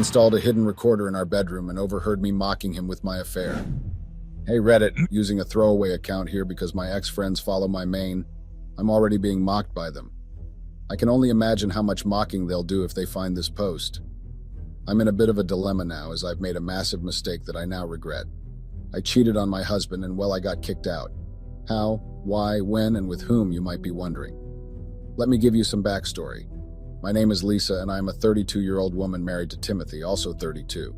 installed a hidden recorder in our bedroom and overheard me mocking him with my affair. Hey Reddit, using a throwaway account here because my ex-friends follow my main. I'm already being mocked by them. I can only imagine how much mocking they'll do if they find this post. I'm in a bit of a dilemma now as I've made a massive mistake that I now regret. I cheated on my husband and I got kicked out. How, why, when, and with whom, you might be wondering. Let me give you some backstory. My name is Lisa and I'm a 32-year-old woman married to Timothy, also 32.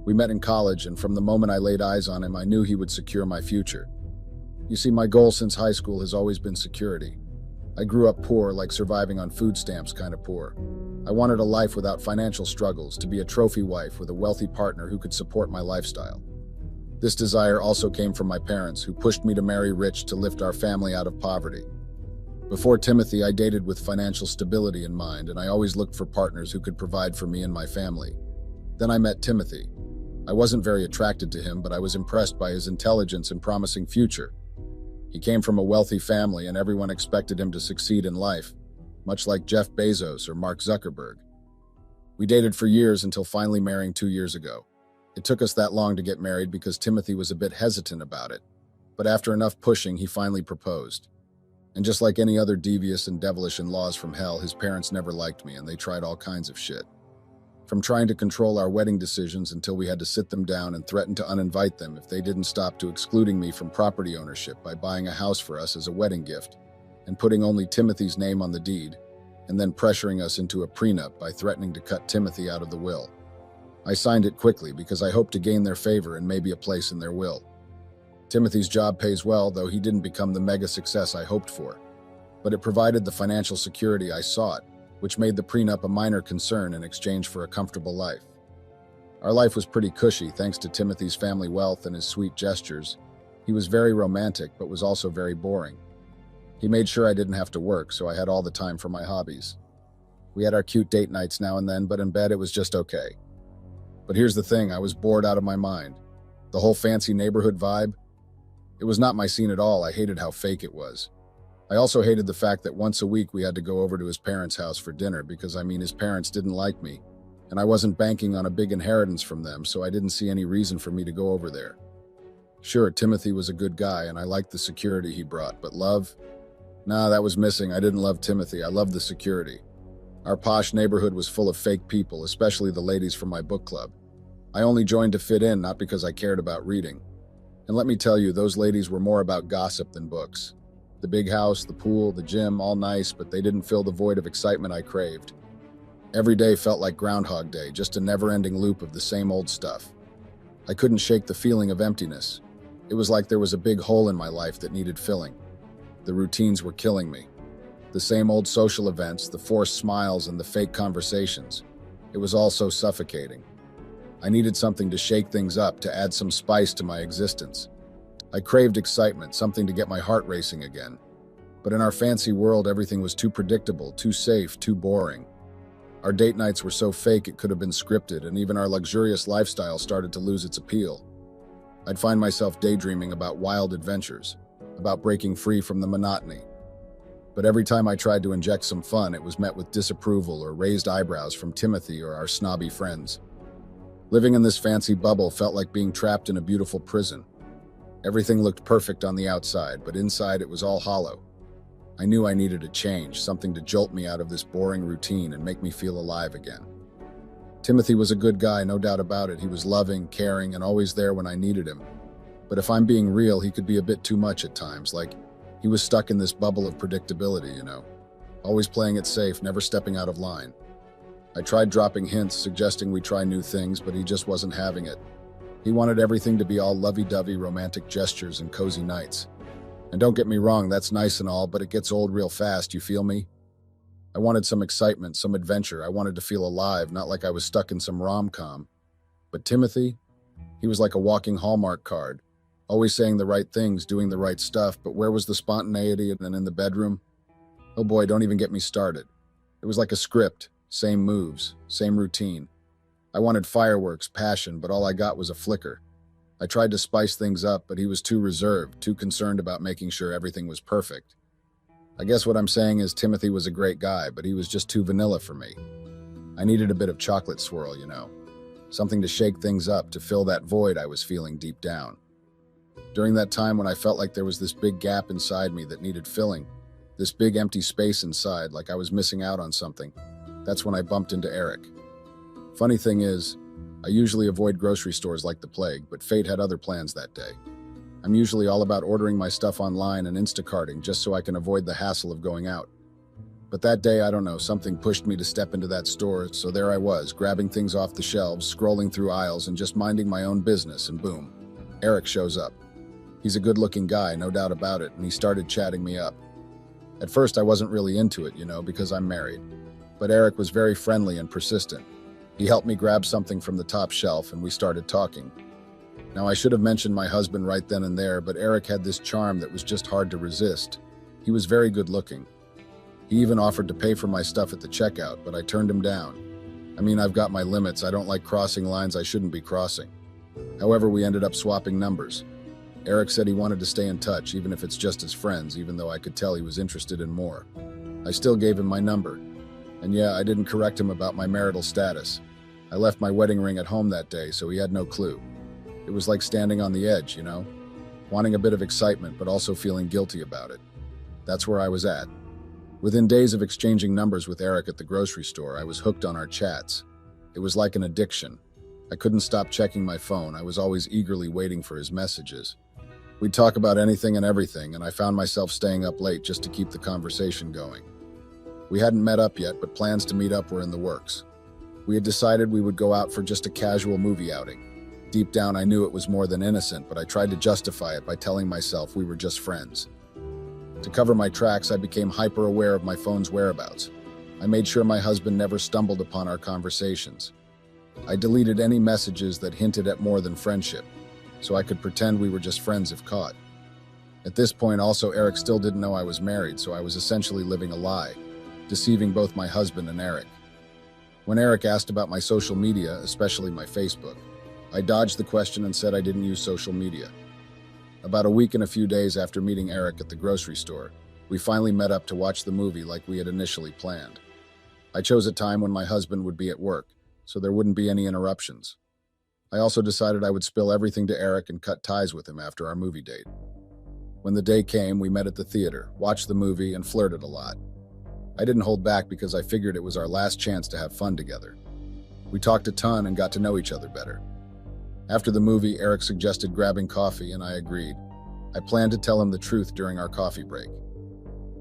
We met in college and from the moment I laid eyes on him, I knew he would secure my future. You see, my goal since high school has always been security. I grew up poor, like surviving on food stamps kind of poor. I wanted a life without financial struggles, to be a trophy wife with a wealthy partner who could support my lifestyle. This desire also came from my parents, who pushed me to marry rich to lift our family out of poverty. Before Timothy, I dated with financial stability in mind, and I always looked for partners who could provide for me and my family. Then I met Timothy. I wasn't very attracted to him, but I was impressed by his intelligence and promising future. He came from a wealthy family and everyone expected him to succeed in life, much like Jeff Bezos or Mark Zuckerberg. We dated for years until finally marrying 2 years ago. It took us that long to get married because Timothy was a bit hesitant about it, but after enough pushing, he finally proposed. And just like any other devious and devilish in-laws from hell, his parents never liked me and they tried all kinds of shit. From trying to control our wedding decisions until we had to sit them down and threaten to uninvite them if they didn't stop, to excluding me from property ownership by buying a house for us as a wedding gift and putting only Timothy's name on the deed, and then pressuring us into a prenup by threatening to cut Timothy out of the will. I signed it quickly because I hoped to gain their favor and maybe a place in their will. Timothy's job pays well, though he didn't become the mega success I hoped for, but it provided the financial security I sought, which made the prenup a minor concern in exchange for a comfortable life. Our life was pretty cushy thanks to Timothy's family wealth and his sweet gestures. He was very romantic, but was also very boring. He made sure I didn't have to work, so I had all the time for my hobbies. We had our cute date nights now and then, but in bed it was just okay. But here's the thing, I was bored out of my mind. The whole fancy neighborhood vibe? It was not my scene at all. I hated how fake it was. I also hated the fact that once a week we had to go over to his parents' house for dinner because, his parents didn't like me, and I wasn't banking on a big inheritance from them, so I didn't see any reason for me to go over there. Sure, Timothy was a good guy, and I liked the security he brought, but love? Nah, that was missing. I didn't love Timothy. I loved the security. Our posh neighborhood was full of fake people, especially the ladies from my book club. I only joined to fit in, not because I cared about reading. And let me tell you, those ladies were more about gossip than books. The big house, the pool, the gym, all nice, but they didn't fill the void of excitement I craved. Every day felt like Groundhog Day, just a never-ending loop of the same old stuff. I couldn't shake the feeling of emptiness. It was like there was a big hole in my life that needed filling. The routines were killing me. The same old social events, the forced smiles, and the fake conversations. It was all so suffocating. I needed something to shake things up, to add some spice to my existence. I craved excitement, something to get my heart racing again. But in our fancy world, everything was too predictable, too safe, too boring. Our date nights were so fake it could have been scripted, and even our luxurious lifestyle started to lose its appeal. I'd find myself daydreaming about wild adventures, about breaking free from the monotony. But every time I tried to inject some fun, it was met with disapproval or raised eyebrows from Timothy or our snobby friends. Living in this fancy bubble felt like being trapped in a beautiful prison. Everything looked perfect on the outside, but inside it was all hollow. I knew I needed a change, something to jolt me out of this boring routine and make me feel alive again. Timothy was a good guy, no doubt about it. He was loving, caring, and always there when I needed him. But if I'm being real, he could be a bit too much at times, like he was stuck in this bubble of predictability, always playing it safe, never stepping out of line. I tried dropping hints, suggesting we try new things, but he just wasn't having it. He wanted everything to be all lovey-dovey, romantic gestures and cozy nights. And don't get me wrong, that's nice and all, but it gets old real fast, you feel me? I wanted some excitement, some adventure. I wanted to feel alive, not like I was stuck in some rom-com. But Timothy, he was like a walking Hallmark card, always saying the right things, doing the right stuff, but where was the spontaneity and in the bedroom? Oh boy, don't even get me started. It was like a script, same moves, same routine. I wanted fireworks, passion, but all I got was a flicker. I tried to spice things up, but he was too reserved, too concerned about making sure everything was perfect. I guess what I'm saying is Timothy was a great guy, but he was just too vanilla for me. I needed a bit of chocolate swirl. something to shake things up, to fill that void I was feeling deep down. During that time when I felt like there was this big gap inside me that needed filling, this big empty space inside, like I was missing out on something, that's when I bumped into Eric. Funny thing is, I usually avoid grocery stores like the plague, but fate had other plans that day. I'm usually all about ordering my stuff online and Instacarting just so I can avoid the hassle of going out. But that day, I don't know, something pushed me to step into that store, so there I was, grabbing things off the shelves, scrolling through aisles, and just minding my own business, and boom, Eric shows up. He's a good-looking guy, no doubt about it, and he started chatting me up. At first, I wasn't really into it, because I'm married. But Eric was very friendly and persistent. He helped me grab something from the top shelf, and we started talking. Now, I should have mentioned my husband right then and there, but Eric had this charm that was just hard to resist. He was very good-looking. He even offered to pay for my stuff at the checkout, but I turned him down. I mean, I've got my limits. I don't like crossing lines I shouldn't be crossing. However, we ended up swapping numbers. Eric said he wanted to stay in touch, even if it's just as friends, even though I could tell he was interested in more. I still gave him my number. And yeah, I didn't correct him about my marital status. I left my wedding ring at home that day, so he had no clue. It was like standing on the edge, wanting a bit of excitement, but also feeling guilty about it. That's where I was at. Within days of exchanging numbers with Eric at the grocery store, I was hooked on our chats. It was like an addiction. I couldn't stop checking my phone. I was always eagerly waiting for his messages. We'd talk about anything and everything, and I found myself staying up late just to keep the conversation going. We hadn't met up yet, but plans to meet up were in the works. We had decided we would go out for just a casual movie outing. Deep down, I knew it was more than innocent, but I tried to justify it by telling myself we were just friends. To cover my tracks, I became hyper-aware of my phone's whereabouts. I made sure my husband never stumbled upon our conversations. I deleted any messages that hinted at more than friendship, so I could pretend we were just friends if caught. At this point, also, Eric still didn't know I was married, so I was essentially living a lie, deceiving both my husband and Eric. When Eric asked about my social media, especially my Facebook, I dodged the question and said I didn't use social media. About a week and a few days after meeting Eric at the grocery store, we finally met up to watch the movie like we had initially planned. I chose a time when my husband would be at work, so there wouldn't be any interruptions. I also decided I would spill everything to Eric and cut ties with him after our movie date. When the day came, we met at the theater, watched the movie, and flirted a lot. I didn't hold back because I figured it was our last chance to have fun together. We talked a ton and got to know each other better. After the movie, Eric suggested grabbing coffee, and I agreed. I planned to tell him the truth during our coffee break.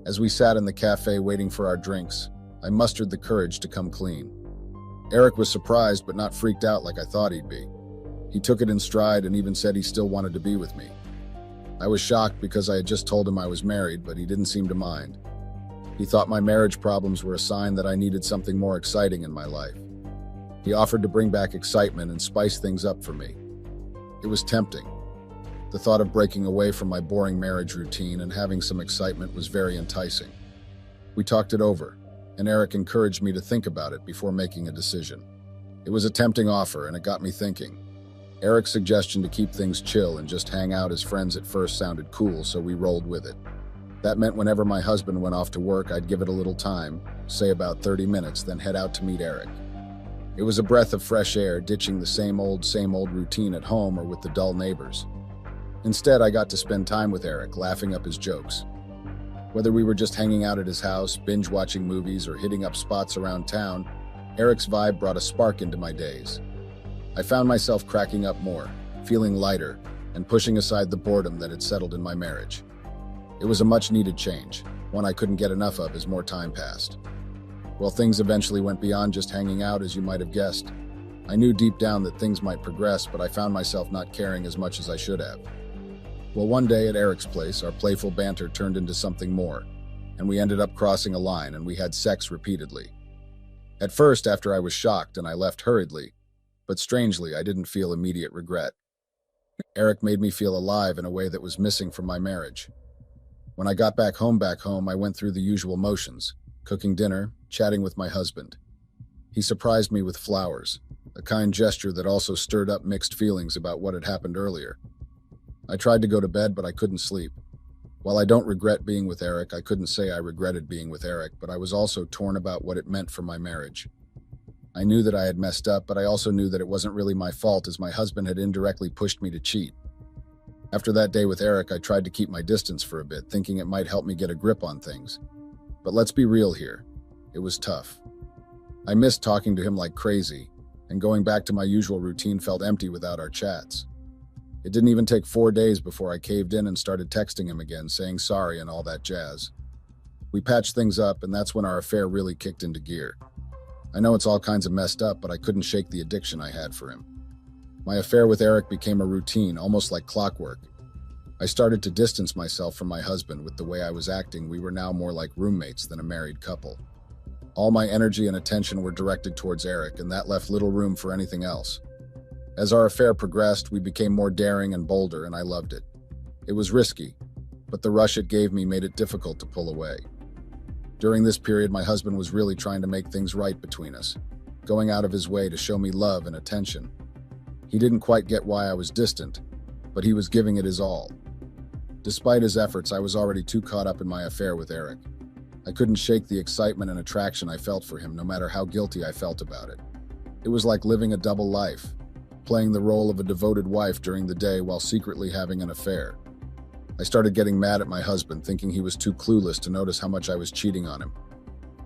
As we sat in the cafe waiting for our drinks, I mustered the courage to come clean. Eric was surprised but not freaked out like I thought he'd be. He took it in stride and even said he still wanted to be with me. I was shocked because I had just told him I was married, but he didn't seem to mind. He thought my marriage problems were a sign that I needed something more exciting in my life. He offered to bring back excitement and spice things up for me. It was tempting. The thought of breaking away from my boring marriage routine and having some excitement was very enticing. We talked it over, and Eric encouraged me to think about it before making a decision. It was a tempting offer, and it got me thinking. Eric's suggestion to keep things chill and just hang out as friends at first sounded cool, so we rolled with it. That meant whenever my husband went off to work, I'd give it a little time, say about 30 minutes, then head out to meet Eric. It was a breath of fresh air, ditching the same old routine at home or with the dull neighbors. Instead, I got to spend time with Eric, laughing up his jokes. Whether we were just hanging out at his house, binge-watching movies, or hitting up spots around town, Eric's vibe brought a spark into my days. I found myself cracking up more, feeling lighter, and pushing aside the boredom that had settled in my marriage. It was a much-needed change, one I couldn't get enough of as more time passed. Well, things eventually went beyond just hanging out, as you might have guessed. I knew deep down that things might progress, but I found myself not caring as much as I should have. Well, one day at Eric's place, our playful banter turned into something more, and we ended up crossing a line, and we had sex repeatedly. At first, after I was shocked and I left hurriedly, but strangely, I didn't feel immediate regret. Eric made me feel alive in a way that was missing from my marriage. When I got back home, I went through the usual motions, cooking dinner, chatting with my husband. He surprised me with flowers, a kind gesture that also stirred up mixed feelings about what had happened earlier. I tried to go to bed, but I couldn't sleep. While I don't regret being with Eric, I couldn't say I regretted being with Eric, but I was also torn about what it meant for my marriage. I knew that I had messed up, but I also knew that it wasn't really my fault as my husband had indirectly pushed me to cheat. After that day with Eric, I tried to keep my distance for a bit, thinking it might help me get a grip on things. But let's be real here. It was tough. I missed talking to him like crazy, and going back to my usual routine felt empty without our chats. It didn't even take 4 days before I caved in and started texting him again, saying sorry and all that jazz. We patched things up, and that's when our affair really kicked into gear. I know it's all kinds of messed up, but I couldn't shake the addiction I had for him. My affair with Eric became a routine, almost like clockwork. I started to distance myself from my husband. With the way I was acting, we were now more like roommates than a married couple. All my energy and attention were directed towards Eric, and that left little room for anything else. As our affair progressed, we became more daring and bolder, and I loved it. It was risky, but the rush it gave me made it difficult to pull away. During this period, my husband was really trying to make things right between us, going out of his way to show me love and attention. He didn't quite get why I was distant, but he was giving it his all. Despite his efforts, I was already too caught up in my affair with Eric. I couldn't shake the excitement and attraction I felt for him, no matter how guilty I felt about it. It was like living a double life, playing the role of a devoted wife during the day while secretly having an affair. I started getting mad at my husband, thinking he was too clueless to notice how much I was cheating on him.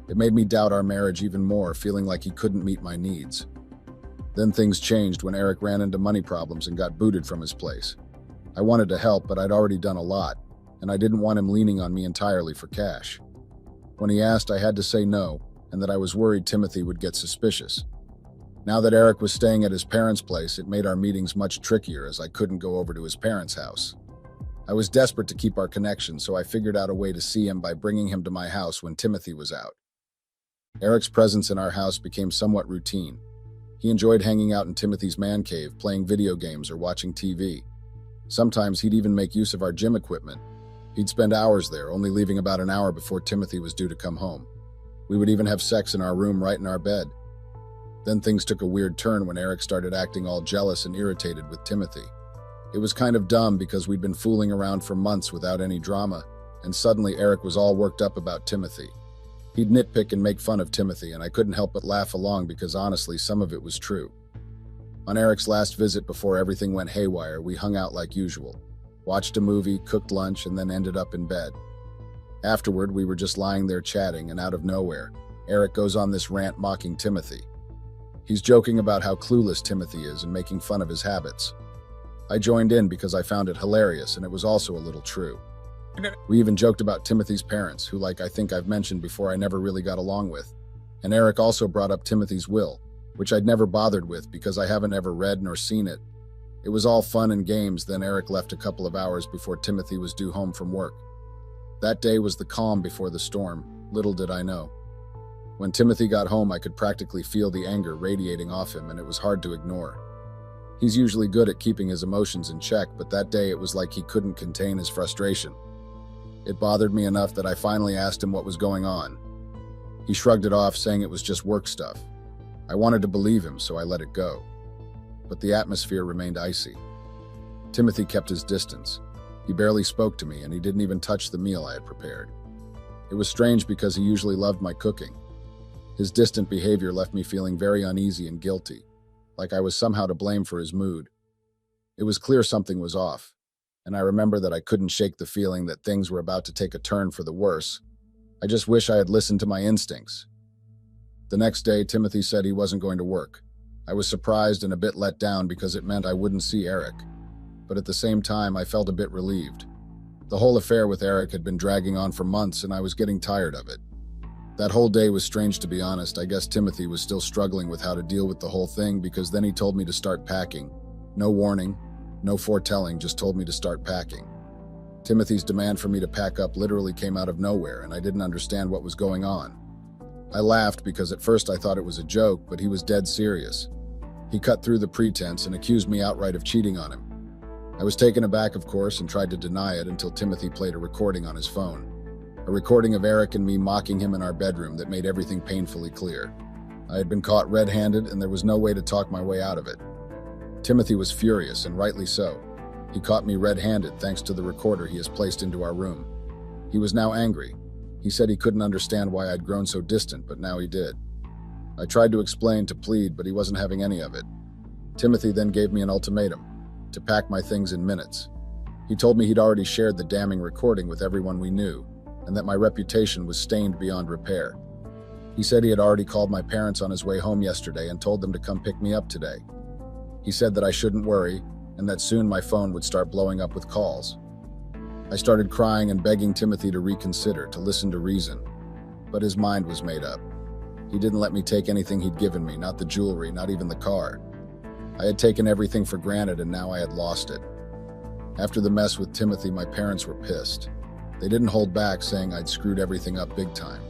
It made me doubt our marriage even more, feeling like he couldn't meet my needs. Then things changed when Eric ran into money problems and got booted from his place. I wanted to help, but I'd already done a lot, and I didn't want him leaning on me entirely for cash. When he asked, I had to say no, and that I was worried Timothy would get suspicious. Now that Eric was staying at his parents' place, it made our meetings much trickier as I couldn't go over to his parents' house. I was desperate to keep our connection, so I figured out a way to see him by bringing him to my house when Timothy was out. Eric's presence in our house became somewhat routine. He enjoyed hanging out in Timothy's man cave, playing video games or watching TV. Sometimes he'd even make use of our gym equipment. He'd spend hours there, only leaving about an hour before Timothy was due to come home. We would even have sex in our room right in our bed. Then things took a weird turn when Eric started acting all jealous and irritated with Timothy. It was kind of dumb because we'd been fooling around for months without any drama, and suddenly Eric was all worked up about Timothy. He'd nitpick and make fun of Timothy, and I couldn't help but laugh along because honestly, some of it was true. On Eric's last visit before everything went haywire, we hung out like usual, watched a movie, cooked lunch, and then ended up in bed. Afterward, we were just lying there chatting, and out of nowhere, Eric goes on this rant mocking Timothy. He's joking about how clueless Timothy is and making fun of his habits. I joined in because I found it hilarious, and it was also a little true. We even joked about Timothy's parents, who, like I think I've mentioned before, I never really got along with. And Eric also brought up Timothy's will, which I'd never bothered with because I haven't ever read nor seen it. It was all fun and games. Then Eric left a couple of hours before Timothy was due home from work. That day was the calm before the storm, little did I know. When Timothy got home, I could practically feel the anger radiating off him, and it was hard to ignore. He's usually good at keeping his emotions in check, but that day it was like he couldn't contain his frustration. It bothered me enough that I finally asked him what was going on. He shrugged it off, saying it was just work stuff. I wanted to believe him, so I let it go. But the atmosphere remained icy. Timothy kept his distance. He barely spoke to me, and he didn't even touch the meal I had prepared. It was strange because he usually loved my cooking. His distant behavior left me feeling very uneasy and guilty, like I was somehow to blame for his mood. It was clear something was off, and I remember that I couldn't shake the feeling that things were about to take a turn for the worse. I just wish I had listened to my instincts. The next day, Timothy said he wasn't going to work. I was surprised and a bit let down because it meant I wouldn't see Eric. But at the same time, I felt a bit relieved. The whole affair with Eric had been dragging on for months, and I was getting tired of it. That whole day was strange, to be honest. I guess Timothy was still struggling with how to deal with the whole thing, because then he told me to start packing. No warning, no foretelling, just told me to start packing. Timothy's demand for me to pack up literally came out of nowhere, and I didn't understand what was going on. I laughed because at first I thought it was a joke, but he was dead serious. He cut through the pretense and accused me outright of cheating on him. I was taken aback, of course, and tried to deny it until Timothy played a recording on his phone. A recording of Eric and me mocking him in our bedroom that made everything painfully clear. I had been caught red-handed, and there was no way to talk my way out of it. Timothy was furious, and rightly so. He caught me red-handed thanks to the recorder he has placed into our room. He was now angry. He said he couldn't understand why I'd grown so distant, but now he did. I tried to explain, to plead, but he wasn't having any of it. Timothy then gave me an ultimatum, to pack my things in minutes. He told me he'd already shared the damning recording with everyone we knew, and that my reputation was stained beyond repair. He said he had already called my parents on his way home yesterday and told them to come pick me up today. He said that I shouldn't worry, and that soon my phone would start blowing up with calls. I started crying and begging Timothy to reconsider, to listen to reason. But his mind was made up. He didn't let me take anything he'd given me, not the jewelry, not even the car. I had taken everything for granted, and now I had lost it. After the mess with Timothy, my parents were pissed. They didn't hold back, saying I'd screwed everything up big time.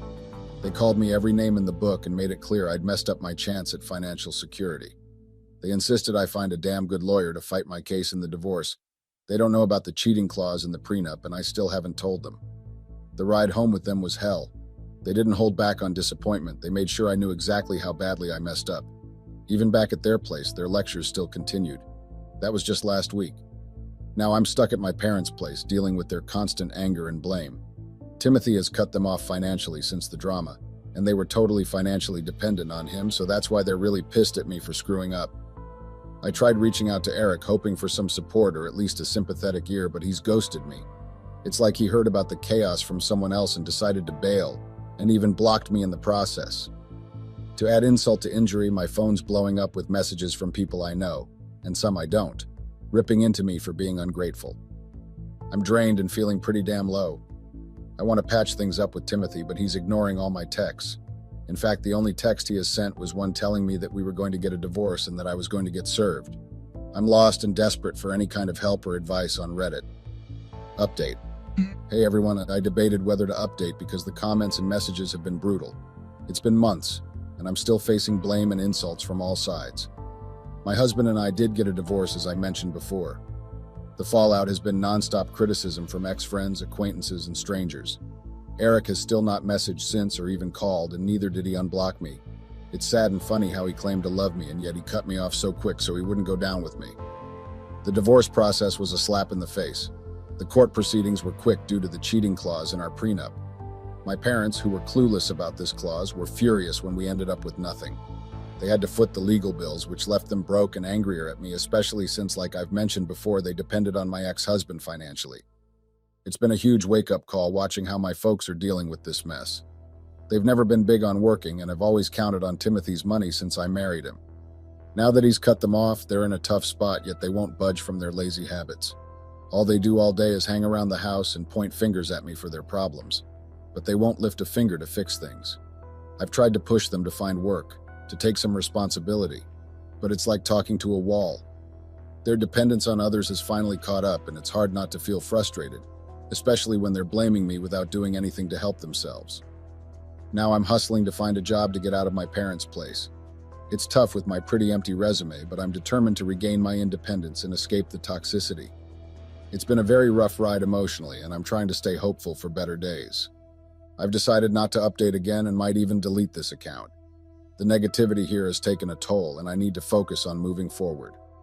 They called me every name in the book and made it clear I'd messed up my chance at financial security. They insisted I find a damn good lawyer to fight my case in the divorce. They don't know about the cheating clause in the prenup, and I still haven't told them. The ride home with them was hell. They didn't hold back on disappointment. They made sure I knew exactly how badly I messed up. Even back at their place, their lectures still continued. That was just last week. Now I'm stuck at my parents' place, dealing with their constant anger and blame. Timothy has cut them off financially since the drama, and they were totally financially dependent on him, so that's why they're really pissed at me for screwing up. I tried reaching out to Eric, hoping for some support or at least a sympathetic ear, but he's ghosted me. It's like he heard about the chaos from someone else and decided to bail, and even blocked me in the process. To add insult to injury, my phone's blowing up with messages from people I know, and some I don't, ripping into me for being ungrateful. I'm drained and feeling pretty damn low. I want to patch things up with Timothy, but he's ignoring all my texts. In fact, the only text he has sent was one telling me that we were going to get a divorce and that I was going to get served. I'm lost and desperate for any kind of help or advice on Reddit. Update. Hey everyone, I debated whether to update because the comments and messages have been brutal. It's been months, and I'm still facing blame and insults from all sides. My husband and I did get a divorce, as I mentioned before. The fallout has been nonstop criticism from ex-friends, acquaintances, and strangers. Eric has still not messaged since or even called, and neither did he unblock me. It's sad and funny how he claimed to love me, and yet he cut me off so quick so he wouldn't go down with me. The divorce process was a slap in the face. The court proceedings were quick due to the cheating clause in our prenup. My parents, who were clueless about this clause, were furious when we ended up with nothing. They had to foot the legal bills, which left them broke and angrier at me, especially since, like I've mentioned before, they depended on my ex-husband financially. It's been a huge wake-up call watching how my folks are dealing with this mess. They've never been big on working and have always counted on Timothy's money since I married him. Now that he's cut them off, they're in a tough spot, yet they won't budge from their lazy habits. All they do all day is hang around the house and point fingers at me for their problems, but they won't lift a finger to fix things. I've tried to push them to find work, to take some responsibility, but it's like talking to a wall. Their dependence on others has finally caught up, and it's hard not to feel frustrated, especially when they're blaming me without doing anything to help themselves. Now I'm hustling to find a job to get out of my parents' place. It's tough with my pretty empty resume, but I'm determined to regain my independence and escape the toxicity. It's been a very rough ride emotionally, and I'm trying to stay hopeful for better days. I've decided not to update again and might even delete this account. The negativity here has taken a toll, and I need to focus on moving forward.